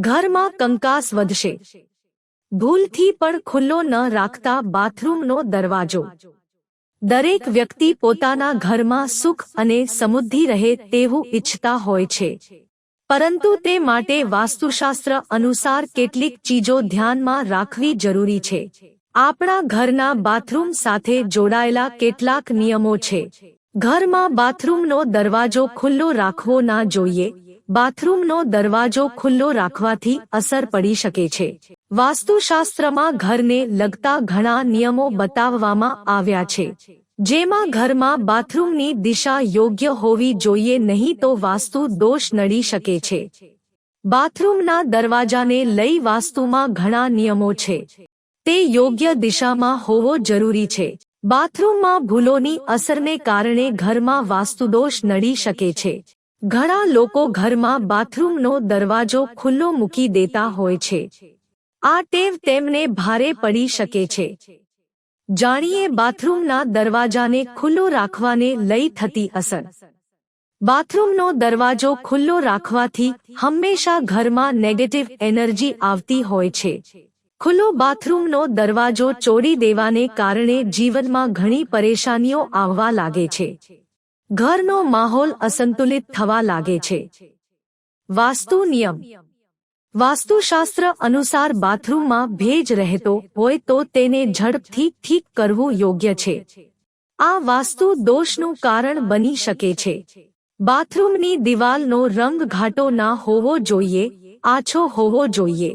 ઘરમાં કંકાસ વધશે। ભૂલથી પણ ખુલ્લો ન રાખતા બાથરૂમનો દરવાજો। દરેક વ્યક્તિ પોતાના ઘરમાં સુખ અને સમૃદ્ધિ રહે તેવું ઈચ્છતા હોય છે, પરંતુ તે માટે વાસ્તુશાસ્ત્ર અનુસાર કેટલીક ચીજો ધ્યાનમાં રાખવી જરૂરી છે। આપણા ઘરના બાથરૂમ સાથે જોડાયેલા કેટલાક નિયમો છે। ઘરમાં બાથરૂમનો દરવાજો ખુલ્લો રાખવો ના જોઈએ। બાથરૂમનો દરવાજો ખુલ્લો રાખવાથી અસર પડી શકે છે। વાસ્તુશાસ્ત્રમાં ઘરને લગતા ઘણા નિયમો બતાવવામાં આવ્યા છે, જેમાં ઘરમાં બાથરૂમની દિશા યોગ્ય હોવી જોઈએ, નહીં તો વાસ્તુ દોષ નડી શકે છે। બાથરૂમના દરવાજાને લઈ વાસ્તુમાં ઘણા નિયમો છે। તે યોગ્ય દિશામાં હોવો જરૂરી છે। બાથરૂમમાં ભૂલોની અસરને કારણે ઘરમાં વાસ્તુદોષ નડી શકે છે। ઘણા લોકો ઘરમાં બાથરૂમનો દરવાજો ખુલ્લો મૂકી દેતા હોય છે। આ ટેવ તેમને ભારે પડી શકે છે। જાણીએ બાથરૂમના દરવાજાને ખુલ્લો રાખવાને લઈ થતી અસર। બાથરૂમનો દરવાજો ખુલ્લો રાખવાથી હંમેશા ઘરમાં નેગેટિવ એનર્જી આવતી હોય છે। ખુલ્લો બાથરૂમનો દરવાજો છોડી દેવાને કારણે જીવનમાં ઘણી પરેશાનીઓ આવવા લાગે છે। ઘરનો માહોલ અસંતુલિત થવા લાગે છે। વાસ્તુ નિયમ। વાસ્તુશાસ્ત્ર અનુસાર બાથરૂમમાં ભેજ રહેતો હોય તો તેને ઝડપથી ઠીક કરવું યોગ્ય છે। આ વાસ્તુ દોષનું કારણ બની શકે છે। બાથરૂમની દિવાલનો રંગ ઘાટો ના હોવો જોઈએ, આછો હોવો જોઈએ।